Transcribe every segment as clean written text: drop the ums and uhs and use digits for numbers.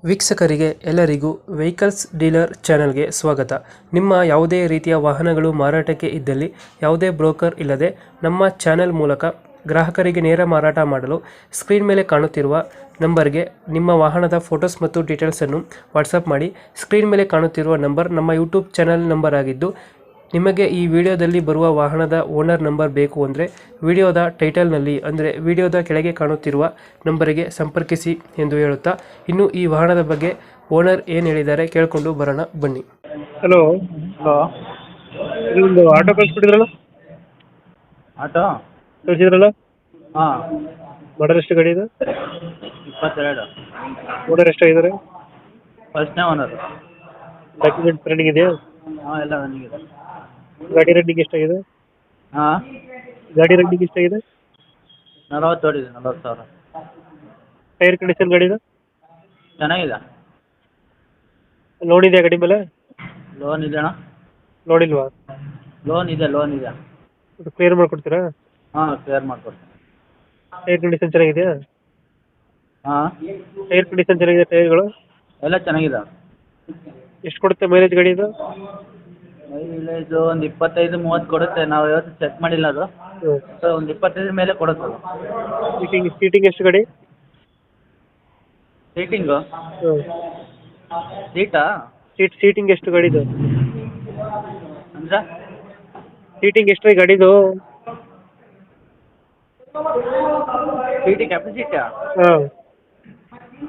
ವೀಕ್ಷಕರಿಗೆ ಎಲ್ಲರಿಗೂ vehicles dealer ಚಾನೆಲ್ಗೆ ಸ್ವಾಗತ. ನಿಮ್ಮ ಯಾವುದೇ ರೀತಿಯ ವಾಹನಗಳು ಮಾರಾಟಕ್ಕೆ ಇದ್ದಲ್ಲಿ ಯಾವುದೇ ಬ್ರೋಕರ್ ಇಲ್ಲದೆ ನಮ್ಮ ಚಾನೆಲ್ ಮೂಲಕ ಗ್ರಾಹಕರಿಗೆ ನೇರ ಮಾರಾಟ ಮಾಡಲು ಸ್ಕ್ರೀನ್ ಮೇಲೆ ಕಾಣುತ್ತಿರುವ ನಂಬರ್ಗೆ ನಿಮ್ಮ ವಾಹನದ ಫೋಟೋಸ್ ಮತ್ತು ಡೀಟೇಲ್ಸನ್ನು ವಾಟ್ಸಪ್ ಮಾಡಿ. ಸ್ಕ್ರೀನ್ ಮೇಲೆ ಕಾಣುತ್ತಿರುವ ನಂಬರ್ ನಮ್ಮ ಯೂಟ್ಯೂಬ್ ಚಾನೆಲ್ ನಂಬರ್ ಆಗಿದ್ದು, ನಿಮಗೆ ಈ ವಿಡಿಯೋದಲ್ಲಿ ಬರುವ ವಾಹನದ ಓನರ್ ನಂಬರ್ ಬೇಕು ಅಂದರೆ ವಿಡಿಯೋದ ಟೈಟಲ್ನಲ್ಲಿ ಅಂದರೆ ವಿಡಿಯೋದ ಕೆಳಗೆ ಕಾಣುತ್ತಿರುವ ನಂಬರಿಗೆ ಸಂಪರ್ಕಿಸಿ ಎಂದು ಹೇಳುತ್ತಾ, ಇನ್ನು ಈ ವಾಹನದ ಬಗ್ಗೆ ಓನರ್ ಏನು ಹೇಳಿದ್ದಾರೆ ಕೇಳಿಕೊಂಡು ಬರೋಣ ಬನ್ನಿ. Hello, hello. ಇದೊಂದು ಆಟೋ ಕಳಿಸ್ಬಿಟ್ಟಿದ್ರಲ್ಲ, ಆಟೋ ಕಳಿಸಿದ್ರಲ್ಲ, ಹಾಂ ಮಾಡಲ್ ಎಷ್ಟು ಗಾಡಿ ಇದೆ? 22. ಓನರ್ ಎಷ್ಟಾಗಿದ್ದಾರೆ? ಫಸ್ಟ್ನೇ ಓನರು. ಡಾಕ್ಯುಮೆಂಟ್ಸ್ ರನ್ನಿಂಗ್ ಇದೆಯಾ? ಹಾಂ ಎಲ್ಲ ನನಗಿದೆ. ಗಾಡಿ ರನ್ನಿಂಗ್ ಎಷ್ಟಾಗಿದೆ? ಹಾಂ ಗಾಡಿ ರನ್ನಿಂಗ್ ಎಷ್ಟಾಗಿದೆ? 40 ಹೊಡಿದೆ, 40,000. ಟೈರ್ ಕಂಡೀಷನ್ ಗಾಡಿದು ಚೆನ್ನಾಗಿದೆ. ಲೋನ್ ಇದೆಯಾ ಗಾಡಿ ಮೇಲೆ? ಲೋನ್ ಇದೆ ಅಣ್ಣ, ಲೋನ್ ಇಲ್ವಾ? ಲೋನ್ ಇದೆ. ಕ್ಲಿಯರ್ ಮಾಡ್ಕೊಡ್ತೀರಾ? ಹಾಂ ಕ್ಲಿಯರ್ ಮಾಡಿಕೊಡ್ತೀನಿ. ಟೈರ್ ಕಂಡೀಷನ್ ಚೆನ್ನಾಗಿದೆಯಾ? ಹಾಂ ಟೈರ್ ಕಂಡೀಷನ್ ಚೆನ್ನಾಗಿದೆ, ಟೈರ್ಗಳು ಎಲ್ಲ ಚೆನ್ನಾಗಿದೆ. ಎಷ್ಟು ಕೊಡುತ್ತೆ ಮೈಲೇಜ್ ಗಾಡಿ ಇದು? ಮೈಲೇಜು ಒಂದು 25-30 ಕೊಡುತ್ತೆ. ನಾವು ಇವತ್ತು ಚೆಕ್ ಮಾಡಿಲ್ಲ ಅದು. ಸೊ ಒಂದು 25 ಮೇಲೆ ಕೊಡುತ್ತೆ ಅದು. ಸೀಟಿಂಗ್ ಎಷ್ಟು ಗಾಡಿ? ಸೀಟಿಂಗು ಸೀಟಾ ಸೀಟಿಂಗ್ ಎಷ್ಟು ಗಾಡಿದು? ಅಂದರೆ ಸೀಟಿಂಗ್ ಎಷ್ಟು ಗಾಡಿದು? ಸೀಟಿ ಕೆಪಾಸಿಟಿಯಾ? ಹಾಂ.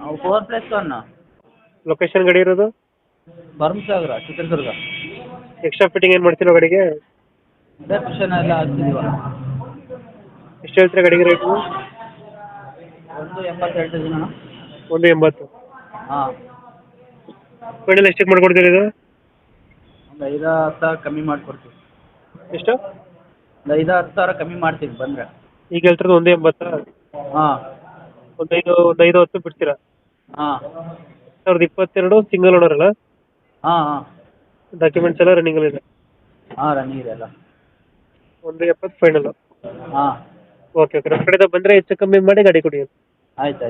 4+1. ಲೊಕೇಶನ್ ಗಾಡಿ ಇರೋದು? ಭರಮಸಾಗರ, ಚಿತ್ರದುರ್ಗ. ಎಕ್ಸ್ಟ್ರಾ ಫಿಟ್ಟಿಂಗ್ ಏನು ಮಾಡ್ತೀರೋ ಗಾಡಿಗೆ? ಅದೇ ಕ್ವಶನ್ ಎಲ್ಲ ಹಾಕ್ತಿದ್ವ. ಎಷ್ಟು ಹೇಳ್ತೀರಾ ಗಾಡಿಗೆ ರೇಟು? 180 ಹೇಳ್ತಿದ್ದೀನಿ ಅಣ್ಣ. 180. ಹಾಂ ಫೈನಲ್ ಎಷ್ಟಕ್ಕೆ ಮಾಡ್ಕೊಡ್ತೀರಾ ಇದು? ಒಂದು 5-10 ಸಾವಿರ ಕಮ್ಮಿ ಮಾಡಿಕೊಡ್ತೀವಿ. ಎಷ್ಟು? ಒಂದು 5-10 ಸಾವಿರ ಕಮ್ಮಿ ಮಾಡ್ತೀವಿ ಬಂದರೆ. ಈಗ ಹೇಳ್ತಿರೋದು 180? ಹಾಂ ಒಂದು 5-10 ಬಿಡ್ತೀರಾ? ಹಾಂ 2022 ಸಿಂಗಲ್ ಓನರ್ ಅಲ್ಲ? ಹಾಂ ಡಾಕ್ಯುಮೆಂಟ್ಸ್ ಎಲ್ಲ ರನ್ನಿಂಗ್ ಇದೆ? ಹಾಂ ರನ್ನಿಂಗ್ ಇದೆ ಎಲ್ಲ. 170 ಫೈನಲ್? ಹಾಂ ಓಕೆ. ನಮ್ಮ ಕಡೆಯಿಂದ ಬಂದರೆ ಹೆಚ್ಚು ಕಮ್ಮಿ ಮಾಡಿ ಗಾಡಿ ಕೊಡಿ. ಆಯ್ತು.